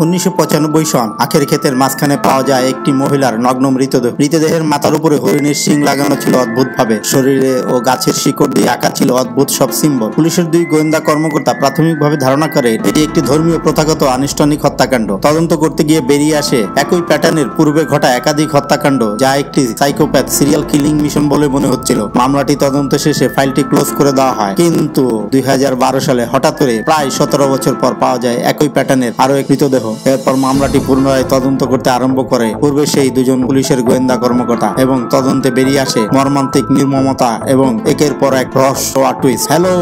1995 সন আখের ক্ষেতের মাঝখানে পাওয়া যায় একটি মহিলার নগ্ন মৃতদেহ। মৃতদেহের মাথার উপরে হরিণের শিং লাগানো ছিল অদ্ভুতভাবে। শরীরে ও গাছের শিকড় দিয়ে আঁকা ছিল অদ্ভুত সব সিম্বল। পুলিশের দুই গোয়েন্দা কর্মকর্তা প্রাথমিকভাবে ধারণা করে এটি একটি ধর্মীয় প্রথাগত আনুষ্ঠানিক হত্যাকাণ্ড। তদন্ত করতে গিয়ে বেরিয়ে আসে একই প্যাটার্নের পূর্বে ঘটা একাধিক হত্যাকাণ্ড, যা একটি সাইকোপ্যাথ সিরিয়াল কিলিং মিশন বলে মনে হচ্ছিল। মামলাটি তদন্ত শেষে ফাইলটি ক্লোজ করে দেওয়া হয়, কিন্তু 2012 সালে হঠাৎ করে প্রায় 17 বছর পর পাওয়া যায় একই প্যাটার্নের আরো এক মৃতদেহ। এরপর মামলাটি পুনরায় তদন্ত করতে আরম্ভ করে পূর্বে সেই দুজন পুলিশের গোয়েন্দা কর্মকর্তা, এবং তদন্তে বেরিয়ে আসে মর্মান্তিক নির্মমতা এবং একের পর এক রহস্য আর টুইস্ট। হ্যালো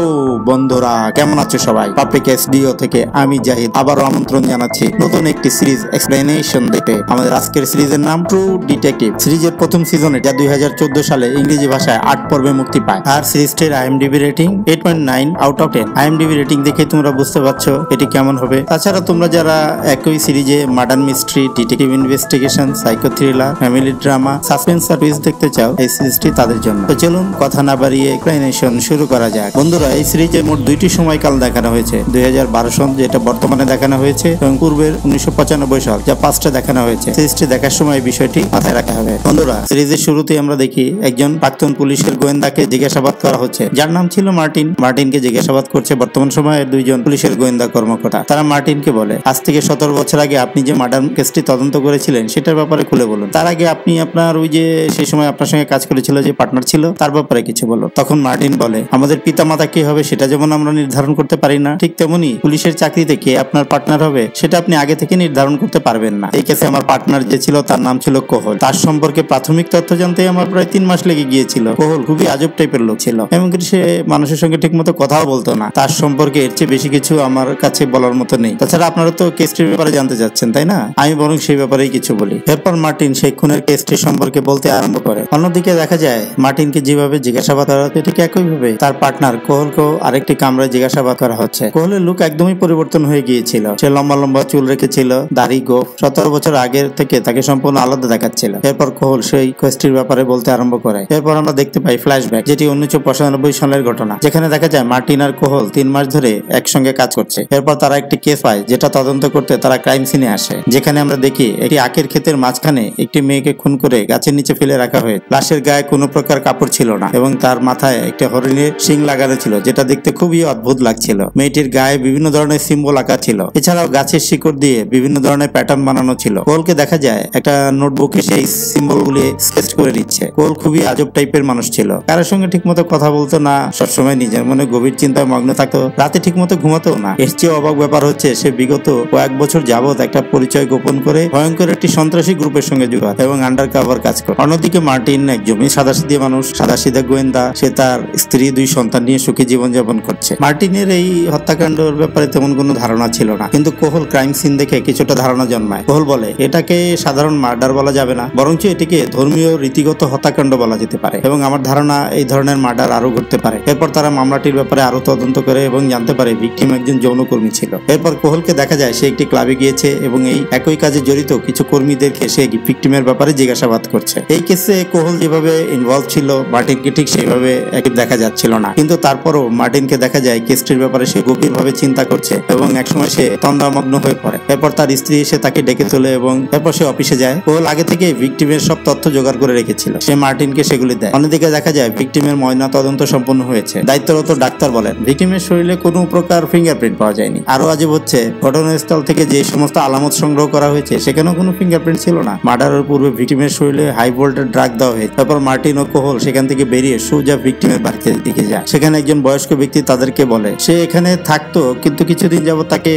বন্ধুরা, কেমন আছো সবাই? পাবলিক এসডিও থেকে আমি জাহিদ আবারও আমন্ত্রণ জানাচ্ছি নতুন একটি সিরিজ এক্সপ্লেনেশন দেখতে। আমাদের আজকের সিরিজের নাম ট্রু ডিটেকটিভ। সিরিজের প্রথম সিজনে, যা 2014 সালে ইংরেজি ভাষায় 8 পর্বে মুক্তি পায়। আর সিরিজটির IMDb rating 8.9 out of 10। IMDb rating দেখে তোমরা বুঝতে পারছো এটি কেমন হবে। তাছাড়া তোমরা যারা একই সিরিজে murder mystery, detective investigation, psycho thriller, family drama, suspense আর টুইস্ট দেখতে চাও, এই সিরিজটি তাদের জন্য। তো চলুন কথা না বাড়িয়ে এক্সপ্লেনেশন শুরু করা যাক। বন্ধুরা, এই সিরিজে মোট 2টি সময়কাল দেখানো হয়েছে। 2012 সন, যেটা বর্তমানে দেখানো হয়েছে, এবং পূর্বের 1995 সাল, যা পাস্টে দেখানো হয়েছে। সিরিজটি দেখার সময় বিষয়টি মাথায় রাখা হবে। বন্ধুরা, সিরিজের শুরুতে আমরা দেখি একজন প্রাক্তন পুলিশের গোয়েন্দাকে জিজ্ঞাসাবাদ করা হচ্ছে, যার নাম ছিল মার্টিন। মার্টিনকে জিজ্ঞাসাবাদ করছে বর্তমান সময়ের দুইজন পুলিশের গোয়েন্দা কর্মকর্তা। তারা মার্টিনকে বলে, আজ থেকে 17 বছর আগে আপনি যে মার্ডার কেসটি তদন্ত করেছিলেন সেটার ব্যাপারে খুলে বলুন। তার আগে আপনি আপনার ওই যে সেই সময় আপনার সঙ্গে কাজ করেছিল যে পার্টনার ছিল, তার ব্যাপারে কিছু বলো। তখন মার্টিন বলে, আমাদের পিতামাতা কে হবে সেটা যেমন আমরা নির্ধারণ করতে পারি না, ঠিক তেমনি পুলিশের চাকরিতে কে আপনার পার্টনার হবে সেটা আপনি আগে থেকে নির্ধারণ করতে পারবেন না। এই কেসে আমার পার্টনার যে ছিল তার নাম ছিল কোহল। তার সম্পর্কে প্রাথমিক তথ্য জানতে আমার প্রায় 3 মাস লেগে গিয়েছিল। কোহল খুবই আজব টাইপের লোক ছিল, এমনকি সে মানুষের সঙ্গে ঠিক মতো কথাও বলতো না। তার সম্পর্কে এর চেয়ে বেশি কিছু আমার কাছে বলার মতো নেই। তাছাড়া আপনারা তো কেসটির ব্যাপারে জানতে চাচ্ছেন, তাই না? আমি বরং সেই ব্যাপারেই কিছু বলি। এরপর মার্টিন সেই খুনের কেসটি সম্পর্কে বলতে আরম্ভ করে। অন্যদিকে দেখা যায় মার্টিনকে যেভাবে জিজ্ঞাসাবাদ করা হচ্ছে, ঠিক একইভাবে তার পার্টনার কোহলকেও আরেকটি কামরায় জিজ্ঞাসাবাদ করা হচ্ছে। কোহলের লুক একদমই পরিবর্তন হয়ে গিয়েছিল। সে লম্বা লম্বা চুল রেখেছিল, দাড়ি গোফ। 17 বছর আগের থেকে তাকে সম্পূর্ণ আলাদা দেখাচ্ছিল। এরপর কোহল সেই কেসটির ব্যাপারে বলতে আরম্ভ করে। এরপর আমরা দেখতে পাই ফ্ল্যাশব্যাক, যেটি 1995 সালের ঘটনা, যেখানে দেখা যায় মার্টিন আর কোহল 3 মাস ধরে একসঙ্গে কাজ করছে। এরপর তারা একটি কেস পায়, যেটা তদন্ত করতে তারা ক্রাইম সিনে আসে, যেখানে আমরা দেখি একটি আখের ক্ষেতের মাঝখানে একটি মেয়েকে খুন করে গাছের নিচে ফেলে রাখা হয়ে। লাশের গায়ে কোনো প্রকার কাপড় ছিল না, এবং তার মাথায় একটা হরিণের শিং লাগানো ছিল, যেটা দেখতে খুবই অদ্ভুত লাগছিল। মেয়েটির গায়ে বিভিন্ন ধরনের সিম্বল আঁকা ছিল। এছাড়াও গাছের শিকড় দিয়ে বিভিন্ন ধরনের প্যাটার্ন বানানো ছিল। কোহলকে দেখা যায় একটা নোটবুকে সেই সিম্বল গুলি স্কেচ করে নিচ্ছে। কোহল খুবই আজব টাইপের মানুষ ছিল, কারোর সঙ্গে ঠিক মতো কথা বলতো না, সবসময় নিজের মনে গভীর চিন্তায় মগ্ন থাকতো, রাতে ঠিক মতো ঘুমাতো না। এর চেয়ে অবাক ব্যাপার হচ্ছে, সে বিগত কয়েক বছর যাবত একটা পরিচয় গোপন করে ভয়ঙ্কর একটি সন্ত্রাসী গ্রুপের সঙ্গে যুক্ত এবং আন্ডার কাভার কাজ করে। অন্যদিকে মার্টিন একজনই সাদাসিধে মানুষ, সাদাসিধে গোয়েন্দা। সে তার স্ত্রী, 2 সন্তান নিয়ে সুখী জীবনযাপন করছে। মার্টিনের এই হত্যাকাণ্ডের ব্যাপারে তেমন কোনো ধারণা ছিল না, কিন্তু কোহল ক্রাইম সিন দেখে কিছুটা ধারণা জন্মায়। কোহল বলে, এটাকে সাধারণ মার্ডার বলা যাবে না, বরঞ্চ এটিকে ধর্মীয় রীতিগত হত্যাকাণ্ড বলা যেতে পারে, এবং আমার ধারণা এই ধরনের মার্ডার আরো ঘটতে পারে। এরপর তারা মামলাটির ব্যাপারে আরো তদন্ত করে এবং জানতে পারে ভিকটিম একজন যৌনকর্মী ছিল। এরপর কোহলকে দেখা যায় সে একটি ক্লাবে গিয়েছে এবং এই একই কাজে জড়িত কিছু কর্মীদেরকে সে ভিকটিমের ব্যাপারে জিজ্ঞাসাবাদ করছে। এই কেসে কোহল যেভাবে ইনভলভ ছিল, মার্টিনকে ঠিক সেইভাবে দেখা যাচ্ছিল না, কিন্তু তারপরও মার্টিনকে দেখা যায় কেসটির ব্যাপারে সে গভীরভাবে চিন্তা করছে, এবং একসময় সে তন্দ্রামগ্ন হয়ে পড়ে। এরপর তার স্ত্রী এসে তাকে ডেকে তোলে, এবং এরপর সে অফিসে যায়। কোহল আগে থেকে ভিকটিমের সব তথ্য জোগাড় করে রেখেছিল, সে মার্টিনকে সেগুলি দেয়। অন্যদিকে দেখা যায় ভিকটিমের ময়না তদন্ত সম্পন্ন হয়েছে। দায়িত্বরত ডাক্তার বলেন, ভিকটিমের শরীরে কোনো প্রকার ফিঙ্গারপ্রিন্ট পাওয়া যায়নি। আরো আজব হচ্ছে, ঘটনাস্থল থেকে যে সমস্ত আলামত সংগ্রহ করা হয়েছে সেখানেও কোনো ফিঙ্গারপ্রিন্ট ছিল না। মার্ডারের পূর্বে ভিকটিমের শরীরে হাই ভোল্টেজ ড্রাগ দেওয়া হয়েছে। তারপর মার্টিন ও কোহল সেখান থেকে বেরিয়ে সোজা ভিকটিমের বাড়িতে দিকে যায়। সেখানে একজন বয়স্ক ব্যক্তি তাদেরকে বলে সে এখানে থাকতো, কিন্তু কিছুদিন যাবত তাকে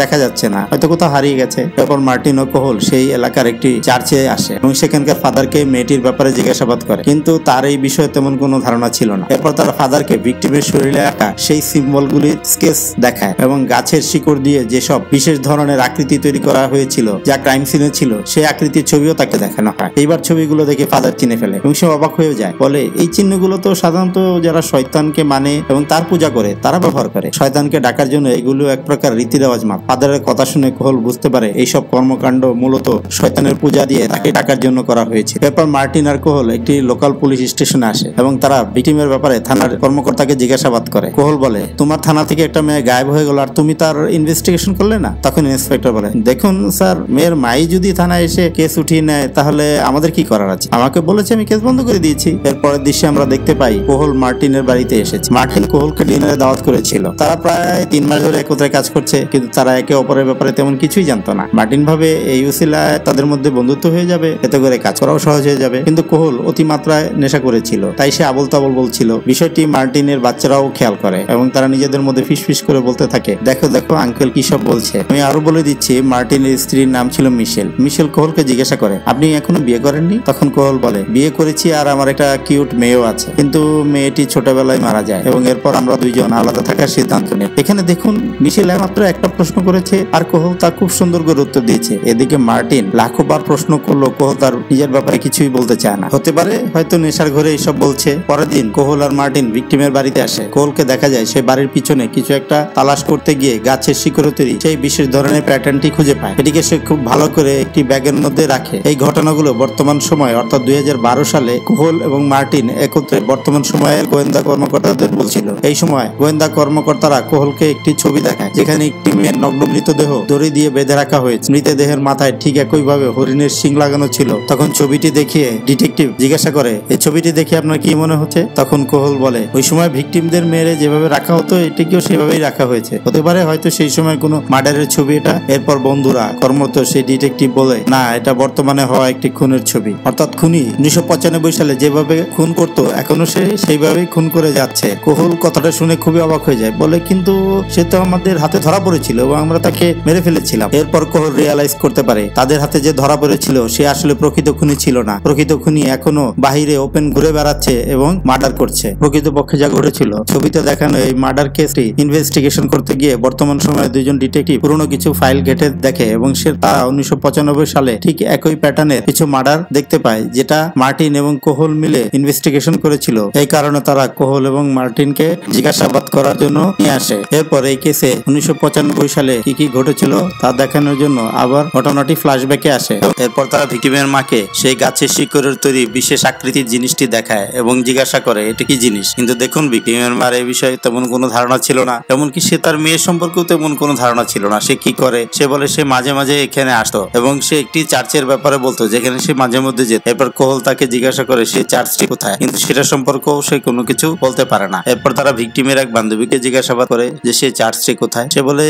দেখা যাচ্ছে না, হয়তো কোথাও হারিয়ে গেছে। তারপর মার্টিন ও কোহল সেই এলাকার একটি চার্চে আসে এবং সেখানকার ফাদারকে মেয়েটির ব্যাপারে জিজ্ঞাসাবাদ করে, কিন্তু তার এই বিষয়ে তেমন কোনো ধারণা ছিল না। এরপর তার ফাদারকে ভিকটিমের শরীরে আঁকা সেই সিম্বলগুলির স্কেচ দেখায়, এবং গাছের শিকড় দিয়ে যেসব বিশেষ ধরনের আকৃতি তৈরি করা হয়েছিল যা ক্রাইম সিনে ছিল, সেই আকৃতির ছবিও তাকে দেখানো হয়। এইবার ছবিগুলো দেখে ফাদার চিনে ফেলে এবং সে অবাক হয়ে যায়। বলে, এই চিহ্নগুলো তো সাধারণত যারা শয়তানকে মানে এবং তার পূজা করে তারা ব্যবহার করে। শয়তানকে ডাকার জন্য এগুলো এক প্রকার রীতি রেওয়াজ মাপ। ফাদারের কথা শুনে কোহল বুঝতে পারে এইসব কর্মকাণ্ড মূলত শয়তানের পূজা দিয়ে তাকে ডাকার জন্য করা হয়েছে। এরপর মার্টিন আর কোহল একটি লোকাল পুলিশ স্টেশনে আসে এবং তারা ভিকটিমের ব্যাপারে থানার কর্মকর্তাকে জিজ্ঞাসাবাদ করে। কোহল বলে, তোমার থানা থেকে একটা মেয়ে গায়েব হয়ে গেল আর তুমি তার ইনভেস্টিগেশন করলে না? তখন ইন্সপেক্টর বলে, দেখুন স্যার, মেয়ের মাই যদি থানায় এসে কেস উঠিয়ে নেয় তাহলে আমাদের কি করার আছে? আমাকে বলেছে, আমি কেস বন্ধ করে দিয়েছি। এরপরের দৃশ্যে আমরা দেখতে পাই কোহল মার্টিনের বাড়িতে এসেছে। মার্টিন কোহলকে ডিনারে দাওয়াত করেছিল। তারা প্রায় 3 মাস ধরে একত্রে কাজ করছে, কিন্তু তারা একে অপরের ব্যাপারে তেমন কিছুই জানতো না। মার্টিন ভাবে এই উসিলায় তাদের মধ্যে বন্ধুত্ব হয়ে যাবে, এতে করে কাজ করাও সহজ হয়ে যাবে। কিন্তু কোহল অতিমাত্রায় নেশা করেছিল, তাই সে আবল তাবল বলছিল। বিষয়টি মার্টিনের বাচ্চারাও খেয়াল করে এবং তারা নিজেদের মধ্যে ফিসফিস করে বলতে থাকে, দেখো দেখো আঙ্কেল কি সব বলছে। আমি আরো বলে দিচ্ছি, মার্টিনের স্ত্রীর নাম ছিল মিশেল। মিশেল কোহলকে জিজ্ঞাসা করে, আপনি এখনো বিয়ে করেননি? তখন কোহল বলে, বিয়ে করেছি আর আমার একটা কিউট মেয়েও আছে, কিন্তু মেয়েটি ছোটবেলায় মারা যায় এবং এরপর আমরা দুইজন আলাদা থাকার সিদ্ধান্ত নিই। এখানে দেখুন, মিশেল মাত্র একটা প্রশ্ন করেছে আর কোহল তা খুব সুন্দর করে উত্তর দিয়েছে। এদিকে মার্টিন লাখবার প্রশ্ন করলো, কোহল তার নিজের ব্যাপারে কিছুই বলতে চায় না। হতে পারে হয়তো নেশার ঘরে এইসব বলছে। পরের দিন কোহল আর মার্টিন ভিকটিমের বাড়িতে আসে। কোহলকে দেখা যায় সে বাড়ির পিছনে কিছু একটা তালাশ করতে গিয়ে গাছের শিকড়ে তৈরি সেই বিশেষ ধরনের প্যাটার্নটি খুঁজে পায়। এটিকে সে খুব ভালো করে একটি ব্যাগের মধ্যে রাখে। এই ঘটনাগুলো বর্তমান সময় অর্থাৎ 2012 সালে কোহল এবং মার্টিন একত্রে বর্তমান সময়ের গোয়েন্দা কর্মকর্তাদের বলছিল। এই সময় গোয়েন্দা কর্মকর্তারা কোহলকে একটি ছবি দেখায়, যেখানে একটি মেয়ের নগ্ন মৃতদেহ দড়ি দিয়ে বেঁধে রাখা হয়েছে। মৃতদেহের মাথায় ঠিক একইভাবে হরিণের শিং লাগানো ছিল। তখন ছবিটি দেখিয়ে ডিটেকটিভ জিজ্ঞাসা করে, এই ছবিটি দেখে আপনার কি মনে হচ্ছে? তখন কোহল বলে, ওই সময় ভিকটিমদের মেরে যেভাবে রাখা হতো এটিকেও সেভাবেই রাখা হয়েছে। হতে পারে হয়তো সেই সময় কোনো মার্ডারের ছবি এটা। এরপর বন্ধুরা কর্মরত সেই ডিটেকটিভ বলে, না, এটা বর্তমানে হওয়া একটি খুনের ছবি। অর্থাৎ খুনি 1995 সালে যেভাবে খুন করতো এখনো সে সেইভাবেই খুন করে যাচ্ছে। কোহল কথাটা শুনে খুবই অবাক হয়ে যায়, বলে, কিন্তু সে তো আমাদের হাতে ধরা পড়েছিল এবং আমরা তাকে মেরে ফেলেছিলাম। এরপর কোহল রিয়ালাইজ করতে পারে তাদের হাতে যে ধরা পড়েছিল সে আসলে প্রকৃত খুনি ছিল না। প্রকৃত খুনি এখনো বাহিরে ওপেন ঘুরে বেড়াচ্ছে এবং মার্ডার করছে। প্রকৃতপক্ষে যা ঘটেছিল ছবিতে দেখানো এই মার্ডার কেসটি ইনভেস্টিগেশন করতে গিয়ে বর্তমান সময়ে দুইজন ডিটেকটিভ পুরনো কিছু ফাইল ঘেটে দেখে এবং সে তারা 1995 সালে ঠিক একই প্যাটার্নের কিছু মার্ডার দেখতে পায়, যেটা মার্টিন এবং কোহল মিলে ইনভেস্টিগেশন করেছিল। এই কারণে তারা কোহল এবং মার্টিনকে জিজ্ঞাসাবাদ করার জন্য নিয়ে আসে। এরপর এই কেসে 1995 সালে কি কি ঘটেছিল তা দেখানোর জন্য আবার ঘটনাটি ফ্ল্যাশব্যাকে আসে। এরপর তারা ভিকটিমের মাকে সেই গাছের শিকড়ের তৈরি বিশেষ আকৃতির জিনিসটি দেখায় এবং জিজ্ঞাসা করে এটা কি জিনিস। কিন্তু দেখুন, ভিকটিমের মার এই বিষয়ে তেমন কোনো ধারণা ছিল না, এমনকি সে তার মেয়ের সম্পর্কেও তেমন কোনো ধারণা ছিল না। সে কি করে, সে বলে সে মাঝে মাঝে এখানে আসতো এবং সে একটি চার্চের ব্যাপারে বলতো যেখানে সে মাঝে মধ্যে যেত। এরপর কোহল তাকে জিজ্ঞাসা করে সেই চার্চটি কোথায়, কিন্তু সেটা সম্পর্কেও সে কোনো কিছু বলতে পারে না। এরপর তারা ভিকটিমের এক বান্ধবীকে জিজ্ঞাসাবাদ করে যে সে চার্চটি কোথায়। সে বলে,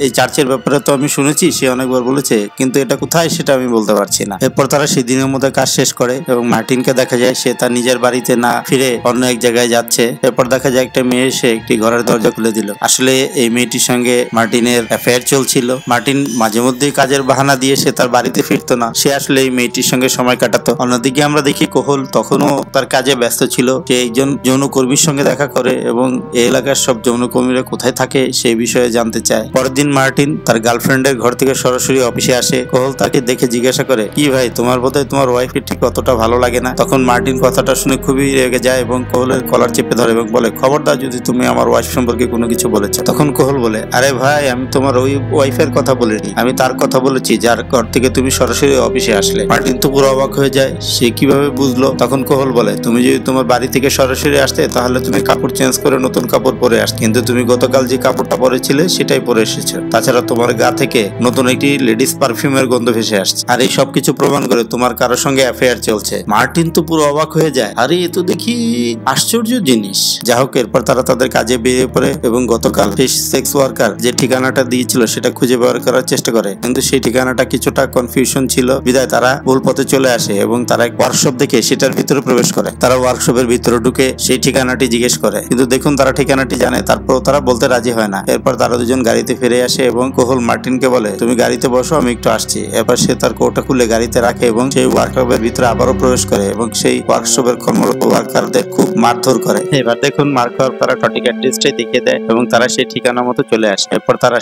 এই চার্চের ব্যাপারে তো আমি শুনেছি, সে অনেকবার বলেছে, কিন্তু এটা কোথায় সেটা আমি বলতে পারছি না। এরপর তারা সেই দিনের মধ্যে কাজ শেষ করে এবং মার্টিনকে দেখা যায় সে তার নিজের বাড়িতে না ফিরে অন্য এক জায়গায় যাচ্ছে। এরপর দেখা যায় একটা মেয়ে এসে একটি ঘরের দরজা খুলে দিল। আসলে এই মেয়েটির সঙ্গে মার্টিনের অ্যাফেয়ার চলছিল। মার্টিন মাঝে মধ্যেই কাজের বাহানা দিয়ে সে তার বাড়িতে ফিরতো না, সে আসলে এই মেয়েটির সঙ্গে সময় কাটাতো। অন্যদিকে আমরা দেখি কোহল তখনও তার কাজে ব্যস্ত ছিল। সে একজন যৌনকর্মীর সঙ্গে দেখা করে এবং এই এলাকার সব যৌনকর্মীরা কোথায় থাকে সেই বিষয়ে জানতে চায়। পরের দিন মার্টিন তার গার্লফ্রেন্ডের ঘর থেকে সরাসরি অফিসে আসে। কোহল তাকে দেখে জিজ্ঞাসা করে, কি ভাই, তোমার বোধহয় তোমার ওয়াইফকে ঠিক অতটা ভালো লাগে না। তখন মার্টিন কথাটা শুনে খুবই রেগে যায় এবং কোহলের কলার চেপে ধরে এবং বলে, খবরদার যদি তুমি আমার ওয়াইফ সম্পর্কে কোনো কিছু বলেছো। তখন কোহল বলে, আরে ভাই, আমি তোমার ওই ওয়াইফের কথা বলিনি, আমি তার কথা বলেছি যার ঘর থেকে তুমি সরাসরি অফিসে আসলে। মার্টিন তো পুরো অবাক হয়ে যায়, সে কিভাবে বুঝলো। তখন কোহল বলে, তুমি যদি তোমার বাড়ি থেকে সরাসরি আসতে তাহলে তুমি কাপড় চেঞ্জ করে নতুন কাপড় পরে আসতে, কিন্তু তুমি গতকাল যে কাপড়টা পরেছিলে সেটাই পরে এসেছো। তাছাড়া তোমার গা থেকে নতুন একটি লেডিস পারফিউমের গন্ধ ভেসে আসছে, আর এই সবকিছু প্রমাণ করে তোমার কারোর সঙ্গে অ্যাফেয়ার চলছে। মার্টিন তো পুরো অবাক হয়ে যায়, আরে এ তো দেখি আশ্চর্য জিনিস। যা হোক, এরপর তারা তাদের কাজে বেরিয়ে পড়ে এবং গতকাল সেই সেক্স ওয়ার্কার যে ঠিকানাটা দিয়েছিল সেটা খুঁজে বের করার চেষ্টা করে, কিন্তু সেই ঠিকানাটা কিছুটা কনফিউশন ছিল, বিধায় তারা ভুল পথে চলে আসে এবং তারা এক ওয়ার্কশপ দেখে সেটার ভিতরে প্রবেশ করে। তারা ওয়ার্কশপের ভিতরে ঢুকে সেই ঠিকানাটি জিজ্ঞেস করে, কিন্তু দেখুন তারা ঠিকানাটি জানে, তারপরও তারা বলতে রাজি হয় না। এরপর তারা দুজন গাড়িতে ফিরে আসে এবং কোহল মার্টিনকে বলে, তুমি গাড়িতে বসো, আমি একটু আসছি। এরপর সে তার কোটটা খুলে গাড়িতে রাখে এবং সেই ওয়ার্কশপের ভিতরে আবারও প্রবেশ করে এবং সেই ওয়ার্কশপের কর্মরত ওয়ার্কারদের খুব মারধর করে। এবার দেখুন, মার খাওয়ার তারা সঠিক অ্যাড্রেসটাই দেখিয়ে দেয় এবং তারা সেই ঠিকানা মতো চলে আসে। এরপর তারা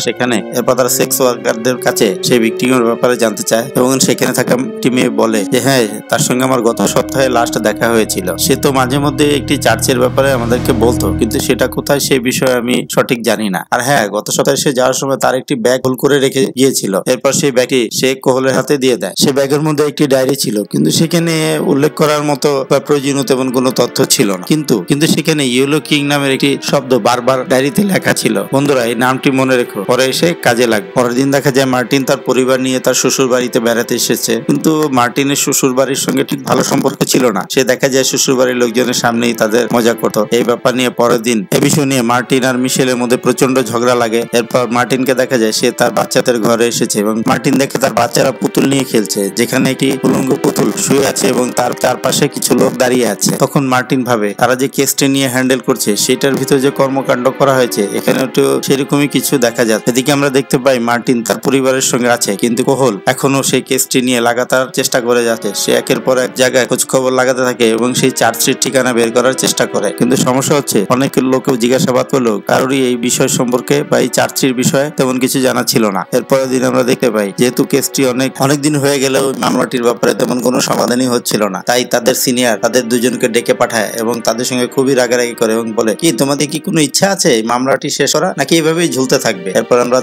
সেক্স ওয়ার্কারদের কাছে সেই ভিকটিমের ব্যাপারে জানতে চায় এবং সেখানে থাকা একটি মেয়ে বলে যে হ্যাঁ, তার সঙ্গে আমার গত সপ্তাহে লাস্ট দেখা হয়েছিল। সে তো মাঝে মধ্যে একটি চার্চের ব্যাপারে আমাদেরকে বলতো, কিন্তু সেটা কোথায় সেই বিষয়ে আমি সঠিক জানি না। আর হ্যাঁ, গত সপ্তাহে সে যাওয়ার সময় তার একটি ব্যাগ ভুল করে রেখে গিয়েছিল। এরপর সেই ব্যাগটি সে কোহলের হাতে দিয়ে দেয়। সে ব্যাগের মধ্যে একটি ডায়েরি ছিল, কিন্তু সেখানে উল্লেখ করার মতো বা প্রয়োজনীয় তেমন কোনো তথ্য ছিল না, কিন্তু সেখানে ইয়েলো কিং নামের একটি শব্দ বারবার ডায়েরিতে লেখা ছিল। বন্ধুরা, এই নামটি মনে রেখো, পরে এসে কাজে লাগবে। পরের দিন দেখা যায় মার্টিন তার পরিবার নিয়ে তার শ্বশুর বাড়িতে বেড়াতে এসেছে, কিন্তু মার্টিনের শ্বশুর বাড়ির সঙ্গে ঠিক ভালো সম্পর্ক ছিল না। সে দেখা যায় শ্বশুর বাড়ির লোকজনের সামনেই তাদের মজা করতো। এই ব্যাপার নিয়ে পরের দিন এ বিষয় নিয়ে মার্টিন আর মিশেলের মধ্যে প্রচন্ড ঝগড়া লাগে। এরপর মার্টিনকে দেখা যায় সে তার বাচ্চাদের ঘরে এসেছে এবং মার্টিন দেখে তার বাচ্চারা পুতুল নিয়ে খেলছে, যেখানে একটি উলঙ্গ পুতুল শুয়ে আছে এবং তার চারপাশে কিছু লোক দাঁড়িয়ে আছে। তখন মার্টিন ভাবে তারা যে কেসটি নিয়ে হ্যান্ডেল করছে সেটার ভিতরে যে কর্মকাণ্ড করা হয়েছে এখানে তো সেরকমই কিছু দেখা যাচ্ছে। এদিকে আমরা দেখতে পাই মার্টিন তার পরিবারের সঙ্গে আছে, কিন্তু কোহল এখনো সেই কেসটি নিয়ে লাগাতার চেষ্টা করে যাচ্ছে। সে একের পর এক জায়গায় খোঁজ খবর লাগাতে থাকে এবং সেই চার্জশিট ঠিকানা বের করার চেষ্টা করে, কিন্তু সমস্যা হচ্ছে অনেক লোকেও জিজ্ঞাসাবাদ করলো কারোরই এই বিষয় সম্পর্কে বা এই চার্জশিট বিষয়ে তেমন কিছু জানা ছিল না। এরপরের দিন আমরা দেখতে পাই যেহেতু কেসটি অনেক দিন হয়ে গেলেও মামলাটির ব্যাপারে তেমন কোনো সমাধানই হচ্ছিল না, তাই তাদের সিনিয়র তাদের দুজনকে ডেকে পাঠায় এবং তাদের সঙ্গে খুবই রাগারাগি করে এবং বলে, কি তোমাদের কি কোনো ইচ্ছা আছে এই মামলাটি শেষ করা, নাকি এইভাবেই ঝুলতে থাকবে? এরপর আমরা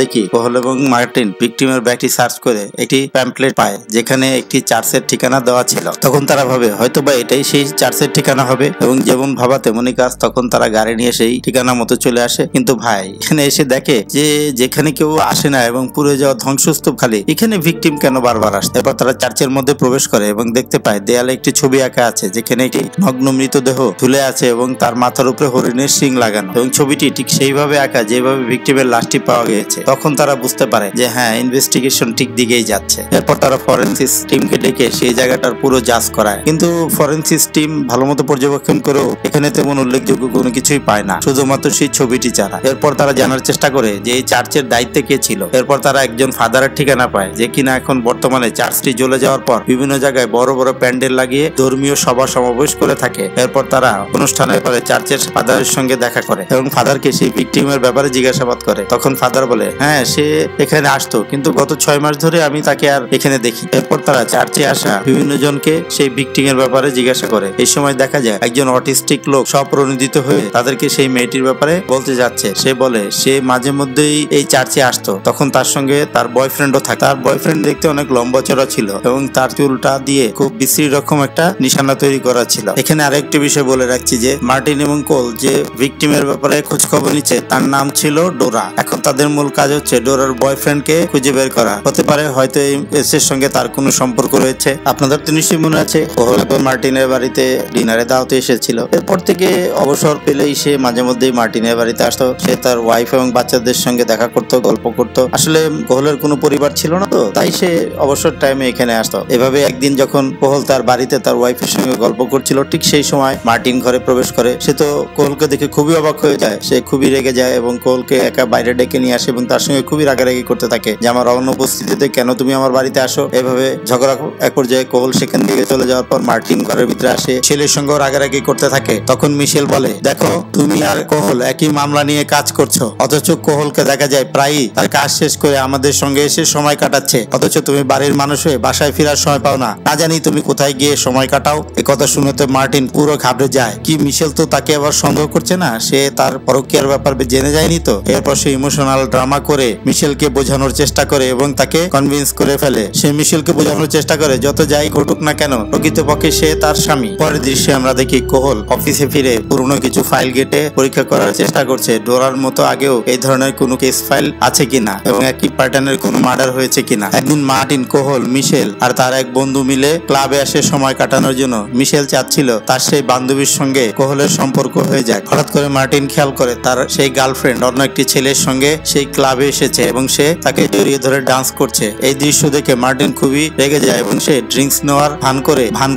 দেখি কোহল এবং মার্টিন ভিকটিমের ব্যাগটি সার্চ করে একটি প্যাম্পলেট পায় যেখানে একটি চার্চের ঠিকানা দেওয়া ছিল। তখন তারা ভাবে হয়তো বা এটাই সেই চার্চের ঠিকানা হবে এবং যেমন ভাবা তেমনই কাজ। তখন তারা গাড়ি নিয়ে সেই ঠিকানা মতো চলে আসে, কিন্তু ভাই এখানে এসে দেখে যে যেখানে কেউ আসে না এবং পুড়ে যাওয়া ধ্বংসস্তূপ খালি, এখানে ভিকটিম কেন বারবার আসে? এরপর তারা চার্চের মধ্যে প্রবেশ করে এবং দেখতে পায় দেয়ালে একটি ছবি আঁকা আছে যেখানে একটি নগ্ন মৃতদেহ ঝুলে আছে এবং তার মাথার উপরে হরিণের শিং লাগানো, এবং ছবিটি ঠিক সেইভাবে আঁকা যেভাবে ভিকটিমের লাশটি পাওয়া গিয়েছে। তখন তারা বুঝতে পারে যে হ্যাঁ, ইনভেস্টিগেশন ঠিক দিকেই যাচ্ছে। এরপর তারা ফরেনসিক টিমকে ডেকে সেই জায়গাটার পুরো যাচ করায়, কিন্তু ফরেনসিক টিম ভালো মতো পর্যবেক্ষণ করেও এখানে তেমন উল্লেখযোগ্য কোনো কিছুই পায় না, শুধুমাত্র সেই ছবিটি ছাড়া। এরপর তারা জানার চেষ্টা করে যে এই চার্চের দায়িত্বে কে ছিল। এরপর তারা একজন ফাদারের ঠিকানা পায় যে কিনা এখন বর্তমানে চার্চটি জ্বলে যাওয়ার পর বিভিন্ন জায়গায় বড় বড় প্যান্ডেল লাগিয়ে ধর্মীয় সভা সমাবেশ করে থাকে। এরপর তারা অনুষ্ঠানের পরে চার্চের ফাদারের সঙ্গে দেখা করে এবং ফাদারকে সেই ভিকটিমের ব্যাপারে জিজ্ঞাসাবাদ করে। তখন ফাদার বলে, হ্যাঁ, সে এখানে আসতো, কিন্তু গত 6 মাস ধরে আমি তাকে আর এখানে দেখি। এরপর তারা চার্চে আসা বিভিন্ন জনকে সেই ভিকটিমের ব্যাপারে জিজ্ঞাসা করে। এই সময় দেখা যায় একজন অটিস্টিক লোক স্বপ্রণোদিত হয়ে তাদেরকে সেই মেয়েটির ব্যাপারে বলতে যাচ্ছে। সে বলে সে মাঝে মধ্যেই এই চার্চে আসতো, তখন তার সঙ্গে তার বয়ফ্রেন্ডও থাকে। তার বয়ফ্রেন্ড দেখতে অনেক লম্বা চড়া ছিল এবং তার চুলটা দিয়ে খুব বিশ্রী রকম একটা নিশানা তৈরি করা ছিল। এখানে আরেকটি বিষয় বলে রাখছি যে মার্টিন এবং কোল যে ভিকটিমের ব্যাপারে খোঁজ খবর নিচ্ছে তার নাম ছিল ডোরা। এখন তাদের মূল কাজ হচ্ছে ডোরার বয়ফ্রেন্ডকে খুঁজে বের করা। হতে পারে হয়তো এই কেসের সঙ্গে তার কোনো সম্পর্ক রয়েছে। আপনাদের তো নিশ্চয়ই মনে আছে কোহল মার্টিনের বাড়িতে ডিনারে দাওয়াতে এসেছিল। এরপর থেকে অবসর পেলেই সে মাঝে মধ্যেই মার্টিনের বাড়িতে আসতো। সে তার ওয়াইফ এবং বাচ্চাদের সঙ্গে দেখা করতো, গল্প করতো। আসলে কোহলের কোনো পরিবার ছিল না, তো তাই সে অবসর টাইমে এখানে আসতো। এভাবে একদিন যখন কোহল তার বাড়িতে তার ওয়াইফের সঙ্গে গল্প করছিল, ঠিক সেই সময় মার্টিন ঘরে প্রবেশ করে। সে তো কোহলকে দেখে খুবই অবাক হয়ে যায়, সে খুবই রেগে যায় এবং কোহলকে একা বাইরে ডেকে নিয়ে আসে এবং তার সঙ্গে খুবই রাগারাগি করতে থাকে যে আমার অনুপস্থিতিতে কেন তুমি আমার বাড়িতে আসো। এভাবে ঝগড়া এক পর্যায়ে কোহল সেখান থেকে চলে যাওয়ার পর মার্টিন ঘরের ভিতরে আসে, ছেলের সঙ্গে রাগারাগি করতে থাকে। তখন মিশেল বলে, দেখো তুমি আর কোহল একই মামলা নিয়ে কাজ করছো, অথচ কোহলকে দেখা যায় প্রায়ই তার কাজ শেষ করে আমাদের সঙ্গে এসে সময় কাটাচ্ছে, অথচ তুমি বাড়ির মানুষ হয়ে বাসায় ফেরার সময় পাও না। না জানি তুমি কোথায় গিয়ে সময় কাটাও। এ কথা শুনে তো মার্টিন পুরো ঘাবড়ে যায়। কি মিশেল তো তাকে আবার সন্দেহ করছে না? সে তার পরকীয়ার ব্যাপার জেনে যায়নি তো? এরপর সে ইমোশনাল ড্রামা করে মিশেলকে বোঝানোর চেষ্টা করে এবং তাকে কনভিন্স করে ফেলে। সে মিশেলকে বোঝানোর চেষ্টা করে যত যাই ঘটুক না কেন প্রকৃতপক্ষে সে তার স্বামী। পরের দৃশ্যে আমরা দেখি কোহল অফিসে ফিরে পুরনো কিছু ফাইল ঘেটে পরীক্ষা করার চেষ্টা করছে ডোরার মতো আগেও এই ধরনের কোনো কেস ফাইল আছে কিনা এবং একই প্যাটার্নের কোনো মার্ডার হয়েছে কিনা। একদিন মার্টিন, কোহল, মিশেল আর তার এক বন্ধু মিলে ক্লাবে আসে সময় কাটানোর জন্য। মিশেল চাচ্ছিল তার সেই বান্ধবীর সঙ্গে কোহলের সম্পর্ক হয়ে যায়। হঠাৎ করে মার্টিন খেয়াল করে তার সেই গার্লফ্রেন্ড অন্য একটি ছেলের সঙ্গে সেই ক্লাবে এসেছে এবং সে তাকে জড়িয়ে ধরে ডান্স করছে। এই দৃশ্য দেখে মার্টিন খুবই রেগে যায় এবং সে ড্রিঙ্কস নেওয়ার ভান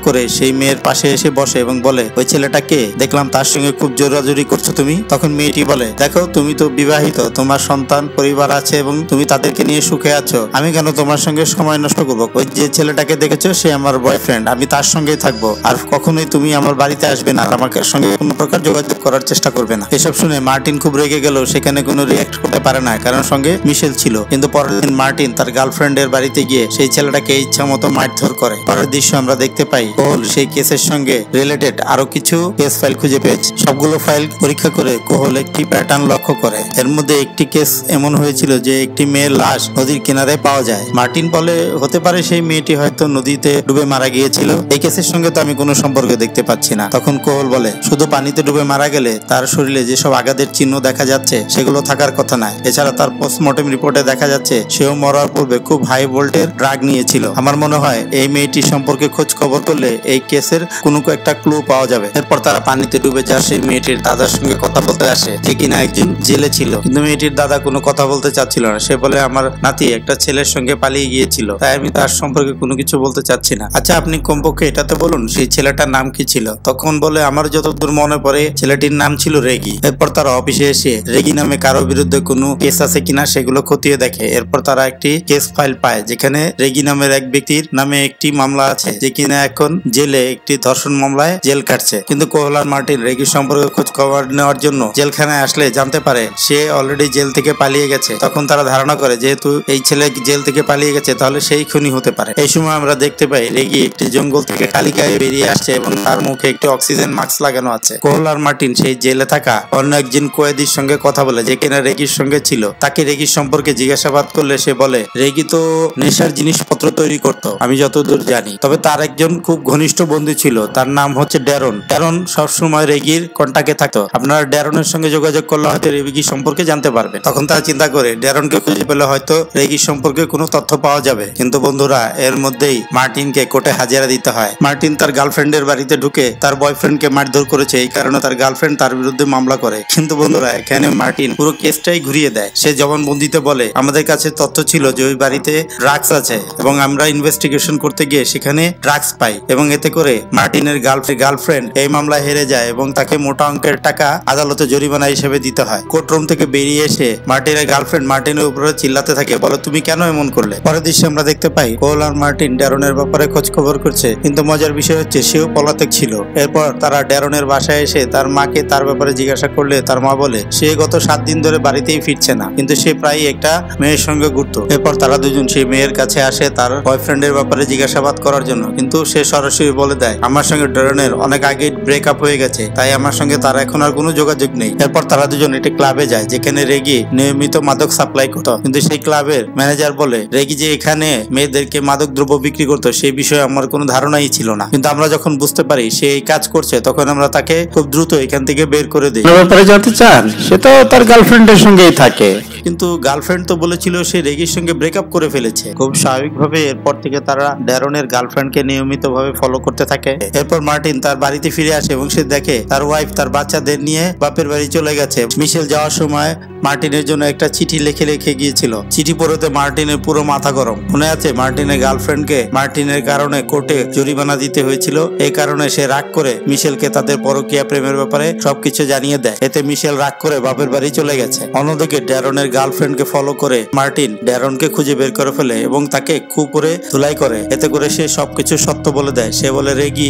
করে সেই মেয়ের পাশে এসে বসে এবং বলে, ওই ছেলেটা কে? দেখলাম তার সঙ্গে খুব জোরাজুরি করছো তুমি। তখন মেয়েটি বলে, দেখো তুমি তো বিবাহিত, তোমার সন্তান পরিবার আছে এবং তুমি তাদেরকে নিয়ে সুখে আছো। আমি কেন তোমার সঙ্গে সময় নষ্ট করবো? ওই যে ছেলেটাকে দেখেছো সে আমার বয়ফ্রেন্ড, আমি তার সঙ্গেই থাকবো। আর কখনোই তুমি আমার বাড়িতে আসবে না, আমার সঙ্গে কোনো প্রকার যোগাযোগ করার চেষ্টা করবে না। এসব শুনে মার্টিন খুব রেগে গেল। সেখানে কোনো রিয়াক্ট করতে পারে না কারণ সঙ্গে মিশেল ছিল। কিন্তু পরের দিন মার্টিন তার গার্লফ্রেন্ডের বাড়িতে গিয়ে সেই ছেলেটাকে ইচ্ছা মতো মারধর করে। পরের দৃশ্য আমরা দেখতে পাই কোহল সেই কেসের সঙ্গে রিলেটেড আরো কিছু কেস ফাইল খুঁজে পেয়েছে। সবগুলো ফাইল পরীক্ষা করে কোহল একটি প্যাটার্ন লক্ষ্য করে। এর মধ্যে একটি কেস এমন হয়েছিল যে একটি মেয়ের লাশ নদীর কিনারে পাওয়া যায়। মার্টিন বলে, হতে পারে সেই মেয়েটি হয়তো নদীতে ডুবে মারা গিয়েছিল। এই কেসের সঙ্গে তো আমি কোনো সম্পর্ক দেখতে পাচ্ছি না। তখন কোহল বলে, শুধু পানিতে ডুবে মারা গেলে তার শরীরে যেসব আঘাতের চিহ্ন দেখা যাচ্ছে সেগুলো থাকার কথা নয়। এছাড়া তার পোস্টমর্টেম রিপোর্টে দেখা যাচ্ছে সেও মরার পূর্বে খুব হাই ভোল্টের ড্রাগ নিয়েছিল। আমার মনে হয় এই মেয়েটি সম্পর্কে খোঁজ খবর করলে এই কেসের কোনো একটা ক্লু পাওয়া যাবে। এরপর তারা পানিতে ডুবে যাওয়া সেই মেয়েটির দাদার সঙ্গে কথা বলতে আসে, যে কিনা একজন জেলে ছিল। কিন্তু মেয়েটির দাদা কোনো কথা বলতে চাচ্ছিল না। সে বলে, আমার নাতি একটা ছেলের সঙ্গে পালিয়ে গিয়েছিল, তাই আমি তার সম্পর্কে কোনো কিছু বলতে চাচ্ছি না। আচ্ছা, আপনি কমপক্ষে এটাতে বলুন সেই ছেলেটার নাম কি ছিল। তখন বলে, আমার যতদূর মনে পড়ে ছেলেটির নাম ছিল রেগি। এরপর তারা অফিসে এসে রেগি নামে কারো বিরুদ্ধে কোনো কেস আছে কিনা সেগুলো খতিয়ে দেখে। এরপর তারা একটি কেস ফাইল পায় যেখানে রেগি নামের এক ব্যক্তির নামে একটি মামলা আছে, যে কিনা এখন জেলে একটি ধর্ষণ মামলায় জেল কাটছে। কিন্তু কোহল আর মার্টিন রেগির সম্পর্কে খোঁজ খবর নেওয়ার জন্য জেলখানায় আসলে জানতে পারে সে অলরেডি জেল থেকে পালিয়ে গেছে। তখন তারা ধারণা করে যেহেতু এই ছেলে জেল থেকে পালিয়ে গেছে তাহলে সেই খুনি হতে পারে। এই সময় আমরা দেখতে পাই রেগি একটি জঙ্গল থেকে কালিকায় বেরিয়ে আসছে এবং তার মুখে একটি অক্সিজেন মাস্ক লাগানো আছে। কোহল আর মার্টিন সেই জেলে থাকা অন্য একজন কয়েদির সঙ্গে কথা বলে, যে কিনা রেগির সঙ্গে ছিল। তাকে রেগির সম্পর্কে জিজ্ঞাসাবাদ করলে সে বলে, রেগি তো নেশার জিনিসপত্র তৈরি করত আমি যতদূর জানি, তবে তার একজন খুব ঘনিষ্ঠ বন্ধু ছিল, তার নাম হচ্ছে ড্যারন। ড্যারন সবসময় রেগির কন্টাক্টে থাকতো। আপনারা ড্যারনের সঙ্গে যোগাযোগ করলে হয়তো রেগি সম্পর্কে জানতে পারবেন। তখন তারা চিন্তা করে ড্যারনকে খুঁজে পেলে হয়তো রেগির সম্পর্কে কোনো তথ্য পাওয়া যাবে। কিন্তু বন্ধুরা, এর মধ্যেই মার্টিনকে কোর্টে হাজিরা দিতে হয়। মার্টিন তার গার্লফ্রেন্ডের বাড়িতে ঢুকে তার বয়ফ্রেন্ডকে মারধর করেছে, এই কারণে তার গার্লফ্রেন্ড তার বিরুদ্ধে মামলা করে। কিন্তু বন্ধুরা, এখানে মার্টিন পুরো কেসটাই ঘুরিয়ে দেয়। সে জবানবন্দিতে বলে, আমাদের কাছে তথ্য ছিল যে ওই বাড়িতে ড্রাগস আছে এবং আমরা ইনভেস্টিগেশন করতে গিয়ে সেখানে ড্রাগস পাই, এবং এতে করে মার্টিনের গার্লফ্রেন্ড এই মামলায় হেরে যায় এবং তাকে মোটা অঙ্কের টাকা আদালতে জরিমানা হিসেবে দিতে হয়। কোর্টরুম থেকে বেরিয়ে এসে মার্টিনের গার্লফ্রেন্ড মার্টিনের উপরে চিল্লাতে থাকে, বলো তুমি কেন এমন করলে। পরের দৃশ্যে আমরা দেখতে পাই কোহল আর মার্টিন ড্যারনের ব্যাপারে খোঁজ খবর করছে, কিন্তু মজার বিষয় হচ্ছে সেও পলাতক ছিল। এরপর তারা ড্যারনের বাসায় এসে তার মাকে তার ব্যাপারে জিজ্ঞাসা করলে তার মা বলে সে গত 7 দিন ধরে বাড়িতেই ফিরছে না, কিন্তু সে প্রায় একটা মেয়ের সঙ্গে ঘুরতো। এরপর তারা দুজন সেই মেয়ের কাছে আসে তার বয়ফ্রেন্ডের ব্যাপারে জিজ্ঞাসাবাদ করার জন্য, কিন্তু সে সরাসরি বলে দেয় আমার সঙ্গে ড্যারনের অনেক আগে ব্রেকআপ হয়ে গেছে, তাই আমার সঙ্গে তার এখন আর কোনো যোগাযোগ নেই। এরপর তারা দুজন একটি ক্লাবে যায় যেখানে রেগি নিয়মিত মাদক সাপ্লাই করতো, কিন্তু সেই ক্লাবের ম্যানেজার বলে রেগি যে এখানে মেয়েদেরকে মাদক দ্রব্য বিক্রি করতো সেই বিষয়ে আমার কোনো ধারণাই ছিল না। কিন্তু আমরা যখন বুঝতে পারি সে এই কাজ করছে তখন আমরা তাকে খুব দ্রুত এখান থেকে বের করে দিই। ব্যাপারে জানতে চান? সে তো তার গার্লফ্রেন্ডের সঙ্গেই থাকে। কিন্তু গার্লফ্রেন্ড তো বলেছিল সে রেগির সঙ্গে ব্রেকআপ করে ফেলেছে। খুব স্বাভাবিকভাবে এরপর থেকে তারা ড্যারনের গার্লফ্রেন্ডকে নিয়মিতভাবে ফলো করতে থাকে। এরপর মার্টিন তার বাড়িতে ফিরে আসে এবং সে দেখে তার ওয়াইফ তার বাচ্চাদের নিয়ে বাপের বাড়ি চলে গেছে। মিশেল যাওয়ার সময় মার্টিনের জন্য একটা চিঠি লিখে গিয়েছিল। চিঠি পড়তে মার্টিনের পুরো মাথা গরম। মনে আছে মার্টিনের গার্লফ্রেন্ডকে মার্টিনের কারণে কোর্টে জরিমানা দিতে হয়েছিল, এই কারণে সে রাগ করে মিশেলকে তাদের পরকীয়া প্রেমের ব্যাপারে সবকিছু জানিয়ে দেয়। এতে মিশেল রাগ করে বাপের বাড়ি চলে গেছে। অন্যদিকে ড্যারনের গার্লফ্রেন্ডকে ফলো করে মার্টিন ড্যারনকে খুঁজে বের করে ফেলে এবং তাকে খুব করে ধুলাই করে। এতে করে সে সবকিছু সত্য বলে দেয়। সে বলে রেগি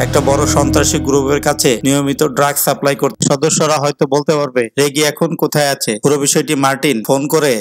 একটা বড় সন্ত্রাসী গ্রুপের কাছে নিয়মিত ড্রাগ সাপ্লাই করতে। সদস্যরা হয়তো বলতে পারবে রেগি এখন কোথায় আছে। পুরো বিষয়টি মার্টিন ফোন করে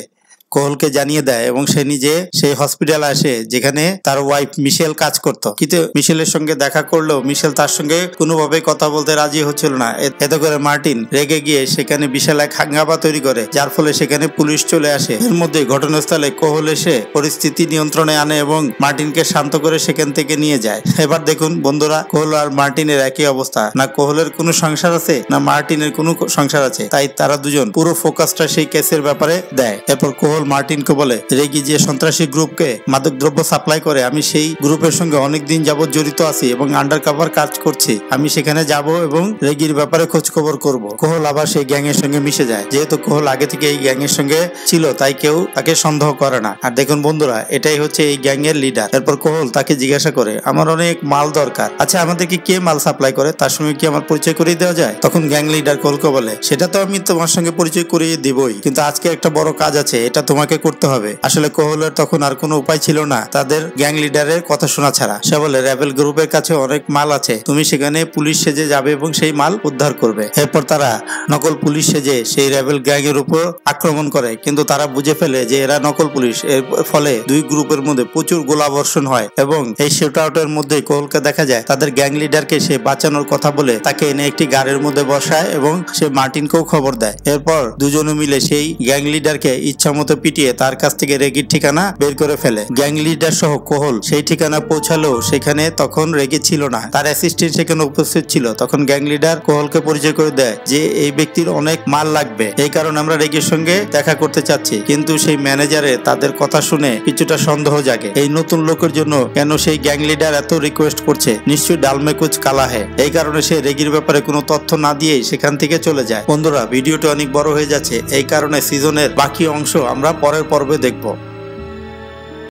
কোহলকে জানিয়ে দেয় এবং সে নিজে সেই হসপিটালে আসে যেখানে তার ওয়াইফ মিশেল কাজ করত। কিন্তু মিশেলের সঙ্গে দেখা করলেও মিশেল তার সঙ্গে কোনোভাবে কথা বলতে রাজি হচ্ছিল না। এতে করে মার্টিন রেগে গিয়ে সেখানে বিশাল এক হাঙ্গামা তৈরি করে, যার ফলে সেখানে পুলিশ চলে আসে। এর মধ্যে ঘটনাস্থলে কোহল এসে পরিস্থিতি নিয়ন্ত্রণে আনে এবং মার্টিনকে শান্ত করে সেখান থেকে নিয়ে যায়। এবার দেখুন বন্ধুরা, কোহল আর মার্টিনের একই অবস্থা। না কোহলের কোনো সংসার আছে না মার্টিনের কোনো সংসার আছে, তাই তারা দুজন পুরো ফোকাসটা সেই কেসের ব্যাপারে দেয়। এরপর কোহল মার্টিনকে বলে রেগি যে সন্ত্রাসী গ্রুপকে মাদক দ্রব্য সাপ্লাই করে, আমি সেই গ্রুপের সঙ্গে অনেকদিন যাবত জড়িত আছি এবং আন্ডারকভার কাজ করছি। আমি সেখানে যাব এবং রেগির ব্যাপারে খোঁজ খবর করব। কোহল আবার সেই গ্যাং এর সঙ্গে মিশে যায়। যেহেতু কোহল আগে থেকে এই গ্যাং এর সঙ্গে ছিল তাই কেউ তাকে সন্দেহ করে না। আর দেখুন বন্ধুরা, এটাই হচ্ছে এই গ্যাং এর লিডার। এরপর কোহল তাকে জিজ্ঞাসা করে আমার অনেক মাল দরকার, আচ্ছা আমাদেরকে কে মাল সাপ্লাই করে তার সঙ্গে কি আমার পরিচয় করিয়ে দেওয়া যায়? তখন গ্যাং লিডার কোহলকে বলে সেটা তো আমি তোমার সঙ্গে পরিচয় করিয়ে দিবই, কিন্তু আজকে একটা বড় কাজ আছে, এটা তোমাকে করতে হবে। আসলে কোহলের তখন আর কোনো উপায় ছিল না তাদের গ্যাং লিডারের কথা শোনা ছাড়া। সে বলে রেবেল গ্রুপের কাছে অনেক মাল আছে, তুমি সেখানে পুলিশ সেজে যাবে এবং সেই মাল উদ্ধার করবে। এরপর তারা নকল পুলিশ সেজে সেই রেবেল গ্যাং এর উপর আক্রমণ করে, কিন্তু তারা বুঝে ফেলে যে এরা নকল পুলিশ। এর ফলে দুই গ্রুপের মধ্যে প্রচুর গোলাবর্ষণ হয় এবং এই শুট আউটের মধ্যে কোহলকে দেখা যায় তাদের গ্যাং লিডারকে সে বাঁচানোর কথা বলে তাকে এনে একটি গাড়ির মধ্যে বসায় এবং সে মার্টিনকেও খবর দেয়। এরপর দুজনে মিলে সেই গ্যাং লিডারকে ইচ্ছা মতো পিটিয়ে তার কাছ থেকে রেগির ঠিকানা বের করে ফেলে। গ্যাং লিডার সহ কোহল সেই ঠিকানা পৌঁছালেও সেখানে তখন রেগি ছিল না, তার অ্যাসিস্ট্যান্ট সেখানে উপস্থিত ছিল। তখন গ্যাং লিডার কোহলকে পরিচয় করে দেয় যে এই ব্যক্তির অনেক মাল লাগবে, এই কারণে আমরা রেগির সঙ্গে দেখা করতে চাচ্ছি। কিন্তু সেই ম্যানেজারে তাদের কথা শুনে কিছুটা সন্দেহ জাগে, এই নতুন লোকের জন্য কেন সেই গ্যাং লিডার এত রিকোয়েস্ট করছে, নিশ্চয়ই ডালমে কুছ কালা হে। এই কারণে সে রেগির ব্যাপারে কোনো তথ্য না দিয়েই সেখান থেকে চলে যায়। বন্ধুরা, ভিডিওটি অনেক বড় হয়ে যাচ্ছে, এই কারণে সিজনের বাকি অংশ আমরা পরের পর্বে দেখব।